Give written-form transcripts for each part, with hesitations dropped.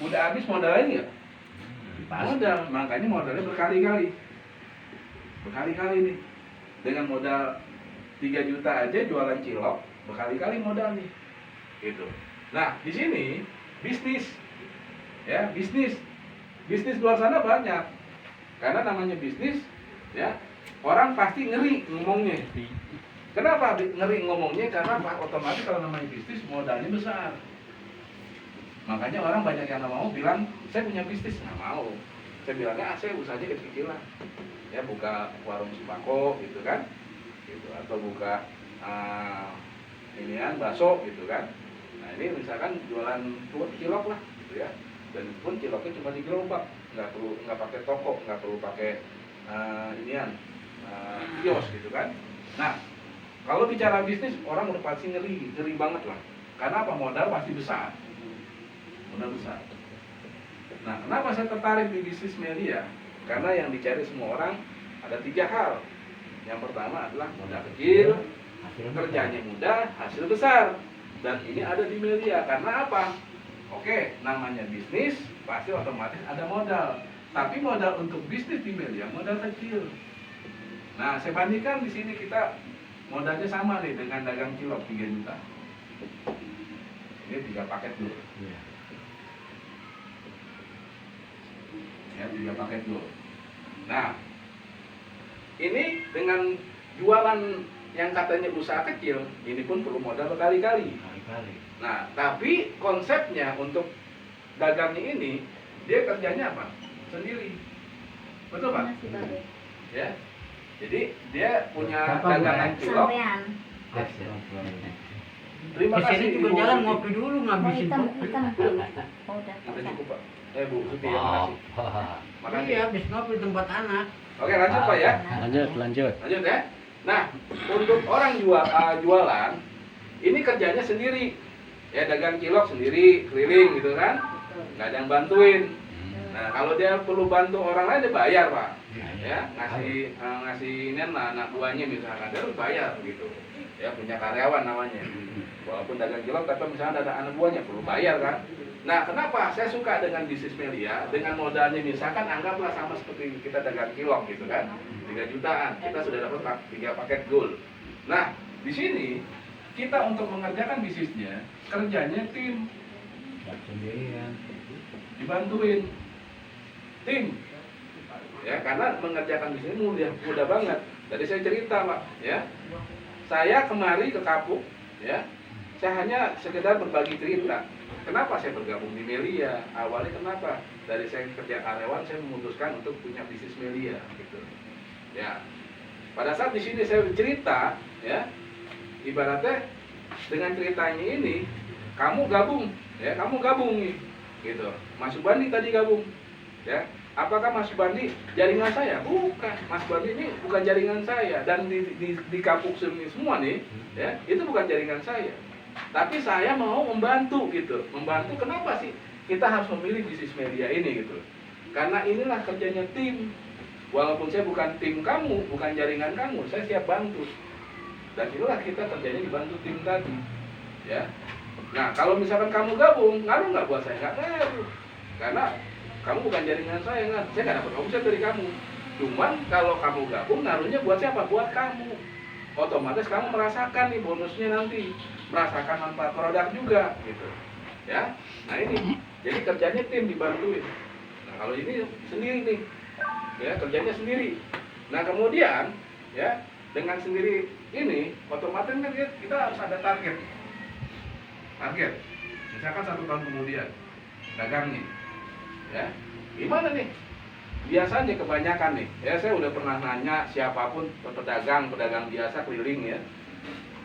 Udah habis modalnya nggak? Modal, makanya modalnya berkali-kali nih. Dengan modal 3 juta aja jualan cilok, berkali-kali modal nih. Gitu. Nah, di sini bisnis luar sana banyak. Karena namanya bisnis, ya, orang pasti ngeri ngomongnya. Kenapa ngeri ngomongnya? Karena otomatis kalau namanya bisnis modalnya besar. Makanya orang banyak yang nggak mau bilang saya punya bisnis, nggak mau. Saya bilangnya saya usahanya kecil-kecilan, ya, buka warung sembako gitu kan, gitu, atau buka bakso gitu kan. Nah ini misalkan jualan cilok lah, gitu ya. Dan itu pun ciloknya cuma di gerobak, nggak pakai toko, nggak perlu pakai kios gitu kan. Nah kalau bicara bisnis orang udah pasti ngeri banget lah. Karena apa? Modal pasti besar. Nah, kenapa saya tertarik di bisnis media? Karena yang dicari semua orang ada 3 hal. Yang pertama adalah modal kecil, kerjanya mudah, hasil besar. Dan ini ada di media. Karena apa? Oke, namanya bisnis, pasti otomatis ada modal. Tapi modal untuk bisnis di media modal kecil. Nah, saya bandingkan di sini kita modalnya sama nih dengan dagang cilok 3 juta. Ini 3 paket dulu. Ya, 3 paket dulu. Nah, ini dengan jualan yang katanya usaha kecil, ini pun perlu modal berkali-kali. Nah, tapi konsepnya untuk dagangnya ini, dia kerjanya apa? Sendiri. Betul, Pak? Ya. Jadi dia punya dagangan cilok. Terima kasih. Juga jalan ngopi dulu ngabisin kopi. Kita cukup, Pak. Bu Suti, ya, makasih. Makasih. Iya, habis ngopi tempat anak. Oke, lanjut Pak ya. Lanjut. Lanjut ya. Nah, untuk orang jualan, ini kerjanya sendiri. Ya, dagang cilok sendiri, keliling gitu kan. Nggak ada yang bantuin. Nah, kalau dia perlu bantu orang lain, dia bayar, Pak. Ya, ngasih ini anak buahnya misalkan, dia harus bayar gitu. Ya, punya karyawan namanya. Walaupun dagang cilok, tapi misalnya ada anak buahnya, perlu bayar kan. Nah, kenapa saya suka dengan bisnis media? Dengan modalnya misalkan anggaplah sama seperti kita dagang cilok gitu kan, 3 jutaan, kita sudah dapat 3 paket gold. Nah, di sini kita untuk mengerjakan bisnisnya, kerjanya tim, Sendirian. dibantuin tim. Ya, karena mengerjakan bisnis mudah banget. Tadi saya cerita, Pak, ya. Saya kemari ke Kapuk, ya. Saya hanya sekedar berbagi cerita. Kenapa saya bergabung di Melia? Awalnya kenapa? Dari saya kerja karyawan, saya memutuskan untuk punya bisnis Melia, gitu. Ya, pada saat di sini saya cerita, ya, ibaratnya dengan ceritanya ini, kamu gabung nih, gitu. Mas Subandi tadi gabung, ya. Apakah Mas Subandi jaringan saya? Bukan. Mas Subandi ini bukan jaringan saya, dan di Kapuk semua nih, ya, itu bukan jaringan saya. Tapi saya mau membantu gitu. Membantu kenapa sih kita harus memilih bisnis media ini gitu? Karena inilah kerjanya tim. Walaupun saya bukan tim kamu, bukan jaringan kamu, saya siap bantu. Dan inilah kita kerjanya dibantu tim tadi. Ya. Nah, kalau misalkan kamu gabung, ngaruh nggak buat saya? Nggak ngaruh. Karena kamu bukan jaringan saya, nggak. Saya nggak dapat omset dari kamu. Cuman kalau kamu gabung, ngaruhnya buat siapa? Buat kamu. Otomatis kamu merasakan nih bonusnya nanti, merasakan manfaat produk juga gitu ya. Nah ini jadi kerjanya tim dibantuin. Nah kalau ini sendiri nih ya, kerjanya sendiri. Nah kemudian ya, dengan sendiri ini otomatis kan kita harus ada target misalkan 1 tahun kemudian dagang nih ya, gimana nih. Biasanya kebanyakan nih, ya saya udah pernah nanya siapapun pedagang biasa keliling ya,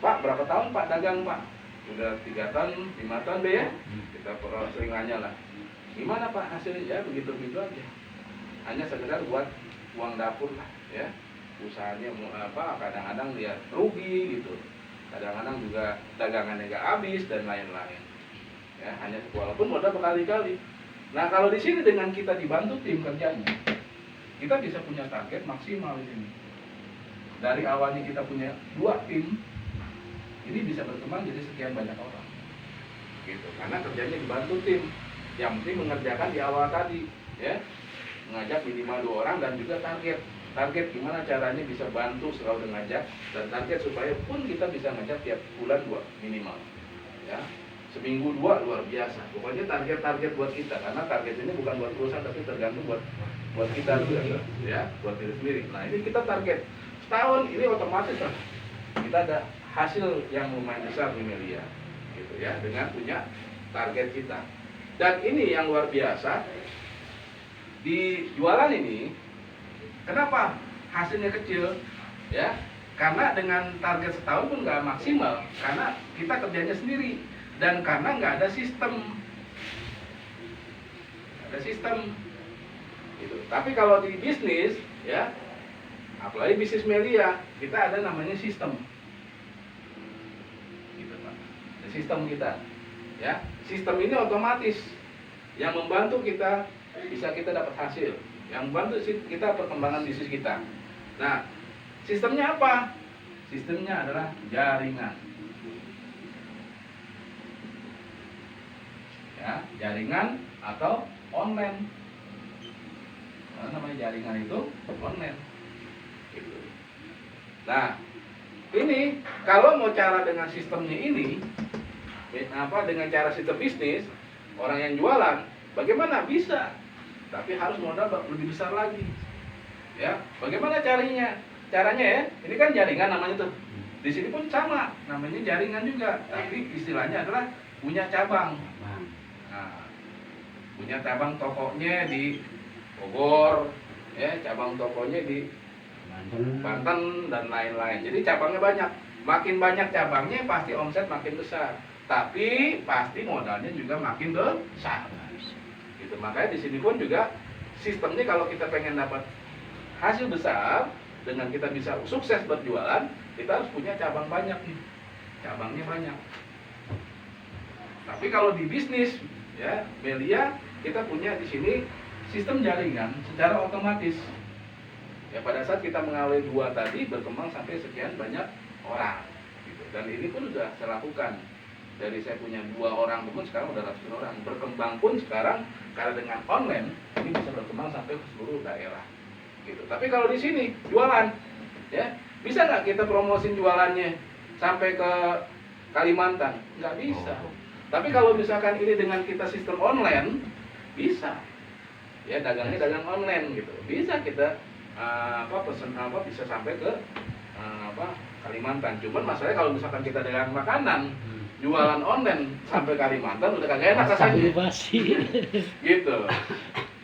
Pak berapa tahun Pak dagang Pak? Udah 3 tahun, 5 tahun deh ya. Kita sering nanya lah, gimana Pak hasilnya? Ya begitu-begitu aja. Hanya sekedar buat uang dapur lah ya. Usahanya kadang-kadang dia rugi gitu. Kadang-kadang juga dagangannya nggak habis dan lain-lain. Ya, hanya walaupun modal berkali-kali. Nah kalau di sini dengan kita dibantu tim kerjanya, kita bisa punya target maksimal di sini. Dari awalnya kita punya 2 tim, ini bisa berkembang jadi sekian banyak orang, gitu. Karena kerjanya dibantu tim. yang penting mengerjakan di awal tadi, ya, mengajak minimal 2 orang dan juga target gimana caranya bisa bantu selalu ngajak, dan target supaya pun kita bisa ngajak tiap bulan 2 minimal, ya, seminggu 2 luar biasa. Pokoknya target buat kita, karena target ini bukan buat perusahaan tapi tergantung buat kita juga, ya, buat diri sendiri. Nah ini kita target setahun ini otomatis lah kita ada hasil yang lumayan besar di Melia, gitu ya, dengan punya target kita. Dan ini yang luar biasa di jualan ini, kenapa hasilnya kecil? Ya, karena dengan target setahun pun nggak maksimal, karena kita kerjanya sendiri dan karena nggak ada sistem, gitu. Tapi kalau di bisnis, ya, apalagi bisnis Melia, kita ada namanya sistem, gitu Pak. Ada sistem kita, ya. Sistem ini otomatis yang membantu kita bisa kita dapat hasil, yang membantu kita perkembangan bisnis kita. Nah, sistemnya apa? Sistemnya adalah jaringan. Ya, jaringan atau online. Nah, namanya jaringan itu online. Gitu. Nah, ini kalau mau cara dengan sistemnya ini, dengan cara sistem bisnis, orang yang jualan, bagaimana bisa? Tapi harus modal lebih besar lagi. Ya, bagaimana caranya? Caranya ya, ini kan jaringan namanya tuh. Di sini pun sama, namanya jaringan juga. Tapi istilahnya adalah punya cabang. Nah, punya cabang tokonya di Bogor, ya, cabang tokonya di Banten dan lain-lain. Jadi cabangnya banyak. Makin banyak cabangnya pasti omset makin besar. Tapi pasti modalnya juga makin besar. Gitu. Makanya di sini pun juga sistemnya kalau kita pengen dapat hasil besar dengan kita bisa sukses berjualan, kita harus punya cabang banyak nih. Cabangnya banyak. Tapi kalau di bisnis, ya, Melia, kita punya di sini sistem jaringan secara otomatis. Ya, pada saat kita mengawali 2 tadi berkembang sampai sekian banyak orang. Gitu. Dan ini pun sudah saya lakukan. Dari saya punya 2 orang teman, sekarang udah ratusan orang. Berkembang pun sekarang karena dengan online ini bisa berkembang sampai ke seluruh daerah. Gitu. Tapi kalau di sini jualan, ya, bisa nggak kita promosin jualannya sampai ke Kalimantan? Nggak bisa. Tapi kalau misalkan ini dengan kita sistem online, bisa. Ya, dagangnya dagang online gitu. Bisa kita bisa sampai ke Kalimantan. Cuman masalahnya kalau misalkan kita dagang makanan, jualan online sampai Kalimantan udah kagak enak rasanya. Gitu.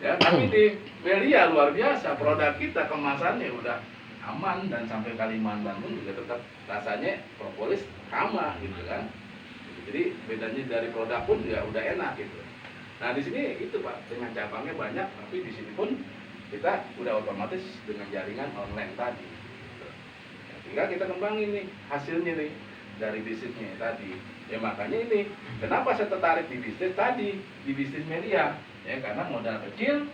Ya, tapi di Melia luar biasa, produk kita kemasannya udah aman dan sampai Kalimantan pun juga tetap rasanya propolis sama gitu kan. Jadi bedanya dari produk pun juga udah enak gitu. Nah, di sini itu Pak, dengan cabangnya banyak, tapi di sini pun kita udah otomatis dengan jaringan online tadi. Gitu. Ya, tinggal kita kembangin nih hasilnya nih dari bisnisnya tadi. Ya makanya ini, kenapa saya tertarik di bisnis tadi, di bisnis Melia? Ya karena modal kecil,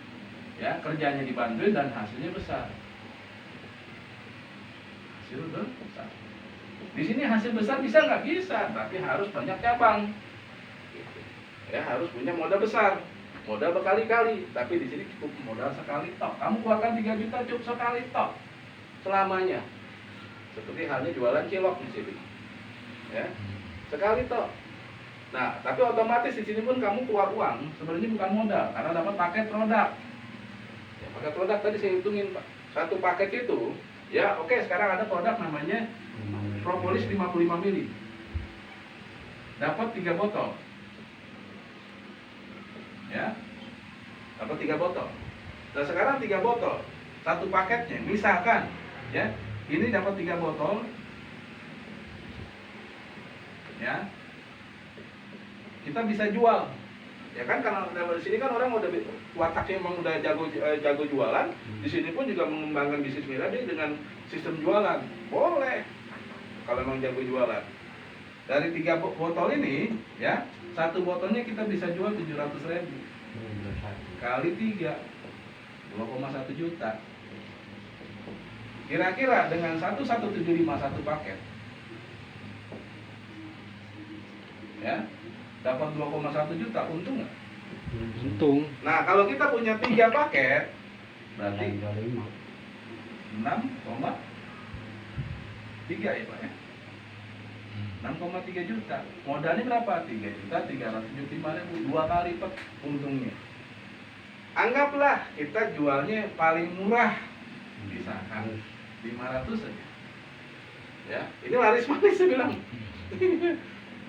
ya kerjanya dibantuin dan hasilnya besar. Hasil besar. Di sini hasil besar bisa nggak? Bisa, tapi harus banyak cabang. Gitu. Ya harus punya modal besar, modal berkali-kali. Tapi di sini cukup modal sekali tok. Kamu keluarkan 3 juta cukup sekali tok selamanya. Seperti halnya jualan cilok di sini. Ya. Sekali toh. Nah, tapi otomatis di sini pun kamu keluar uang, sebenarnya bukan modal, karena dapat paket produk. Ya, paket produk tadi saya hitungin, Pak. Satu paket itu, ya oke, sekarang ada produk namanya propolis 55 mili. Dapat 3 botol. Ya. Dapat 3 botol. Nah, sekarang 3 botol. Satu paketnya, misalkan, ya, ini dapat 3 botol. Ya, kita bisa jual, ya kan, karena di sini kan orang udah wataknya memang udah jago jualan. Di sini pun juga mengembangkan bisnis Melia dengan sistem jualan, boleh kalau memang jago jualan. Dari 3 botol ini, ya, satu botolnya kita bisa jual 700.000 kali 3, 2,1 juta. Kira-kira dengan 1,175 satu paket, ya, dapat 2,1 juta, untung nggak? Untung. Nah, kalau kita punya 3 paket, berarti 25. 6,3 ya Pak ya? 6,3 juta. Modalnya berapa? 3.375.000, 2 kali lipat untungnya. Anggaplah kita jualnya paling murah, misalkan 500 saja. Ya, ini laris manis saya bilang.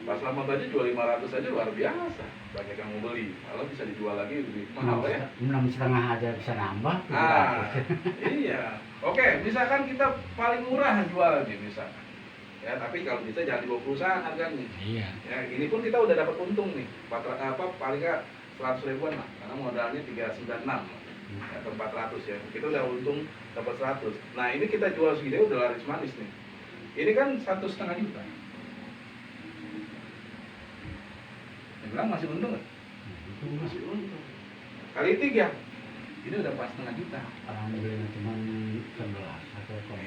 Pas lama aja jual 500 aja luar biasa. Banyak yang mau beli. Kalau bisa dijual lagi lebih mahal ya. 6,5 aja bisa nambah. Iya. Oke, misalkan kita paling murah jualnya misalkan. Ya, tapi kalau bisa jangan dibawa perusahaan harganya. Iya. Ya, ini pun kita udah dapat untung nih. Paling nggak 100 ribuan lah. Karena modalnya 396 atau 400 ya. Kita udah untung dapat 100. Nah, ini kita jual segini udah laris manis nih. Ini kan 1,5 juta. Dia bilang masih untung nggak? Masih untung. Kali 3, ini udah pas 1,5 juta. Orang beli cuma 11 atau 1.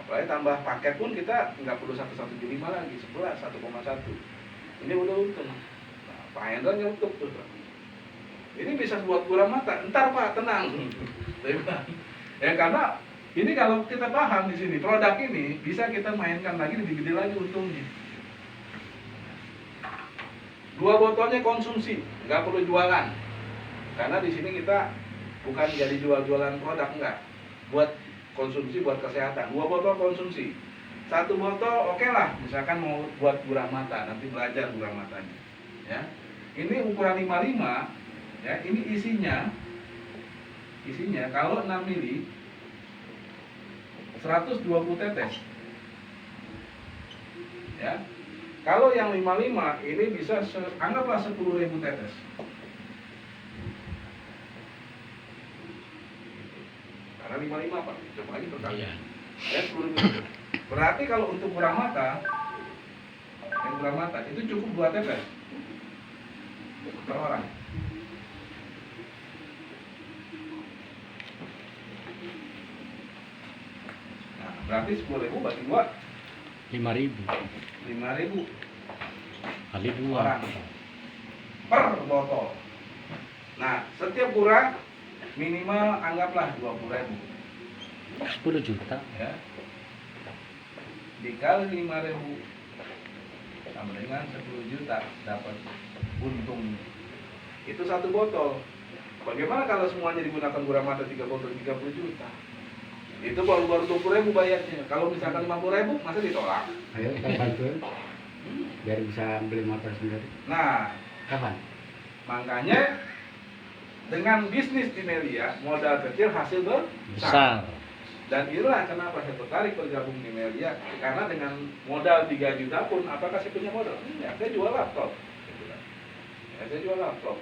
Apalagi tambah paket pun kita nggak perlu 1,175 lagi, 11, 1,1. Ini udah untung. Nah, Pak Hendra nyelutup tuh. Ini bisa buat buram mata. Entar Pak, tenang. Saya bilang. Ya karena ini kalau kita paham di sini, produk ini bisa kita mainkan lagi lebih gede lagi untungnya. 2 botolnya konsumsi, nggak perlu jualan. Karena di sini kita bukan jadi jual-jualan produk, enggak. Buat konsumsi, buat kesehatan. 2 botol konsumsi. 1 botol oke lah, misalkan mau buat buram mata, nanti belajar buram matanya. Ya. Ini ukuran 55, ya, ini isinya kalau 6 mili 120 tetes. Ya. Kalau yang 55 ini bisa anggaplah 10.000 tetes. Karena 55 Pak, coba lagi berkali. Iya. Ya 10.000. Berarti kalau untuk buram mata, yang buram mata itu cukup 2 tetes per orang. Nah, berarti 10.000 bagi 2, 5.000 5.000 kali 2. orang per botol. Nah, setiap buram minimal anggaplah 20.000. 10 juta. Ya. Dikali 5.000 sama dengan 10 juta dapat untung. Itu 1 botol. Bagaimana kalau semuanya digunakan buram mata 3 botol 30 juta? Itu baru 20.000 bayarnya. Kalau misalkan 50.000 masa ditolak? Ayo kita bantuin biar bisa beli motor sendiri. Nah, Kapan? makanya dengan bisnis di Melia, modal kecil hasil besar. Besar. Dan inilah kenapa saya tertarik bergabung di Melia. Karena dengan modal 3 juta pun, apakah saya punya modal? Ya, saya jual laptop. Ya, saya jual laptop.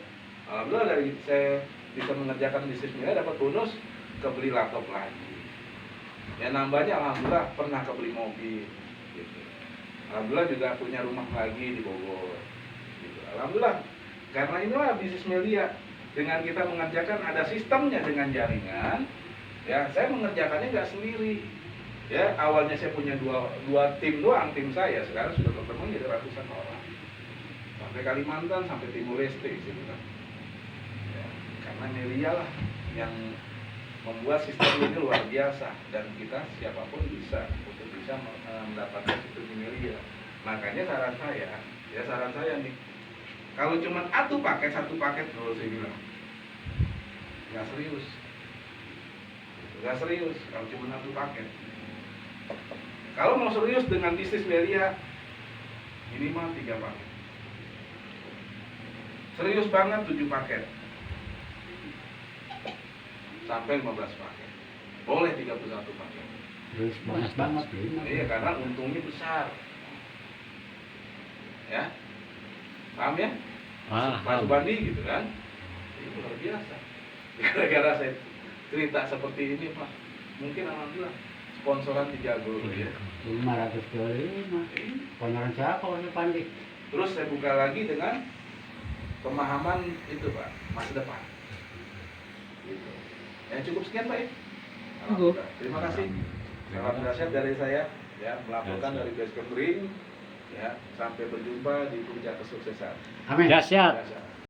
Alhamdulillah dari saya bisa mengerjakan bisnis Melia dapat bonus kebeli laptop lagi. Ya nambahnya alhamdulillah pernah kebeli mobil. Gitu. Alhamdulillah juga punya rumah lagi di Bogor. Gitu. Alhamdulillah. Karena inilah bisnis Melia. Dengan kita mengerjakan ada sistemnya dengan jaringan. Ya, saya mengerjakannya nggak sendiri. Ya, awalnya saya punya dua tim doang, tim saya. Sekarang sudah berkembang jadi ratusan orang. Sampai Kalimantan, sampai Timur Leste, saya bilang. Ya, karena Melia lah yang membuat sistem ini luar biasa dan kita siapapun bisa untuk bisa mendapatkan sistem Melia. Makanya saran saya nih, kalau cuma satu paket dulu saya bilang nggak serius kalau cuma satu paket. Kalau mau serius dengan bisnis Melia minimal 3 paket, serius banget 7 paket sampai 15 paket, boleh 31 paket. Terus banyak banget ya. Iya, karena untungnya besar. Ya, paham ya? Pak Paham. Subandi gitu kan? Itu luar biasa. Gara-gara saya cerita seperti ini Pak, mungkin alhamdulillah sponsoran dijago ya. 525. Sponsoran siapa kalau Pandi? Terus saya buka lagi dengan pemahaman itu Pak, masa depan. Gitu. Ya cukup sekian Pak ya. Alhamdulillah. Terima kasih. Salam nasihat dari saya ya, melaporkan dari Basecamp Ring ya, sampai berjumpa di puncak kesuksesan. Amin. Ya, siap. Biasa.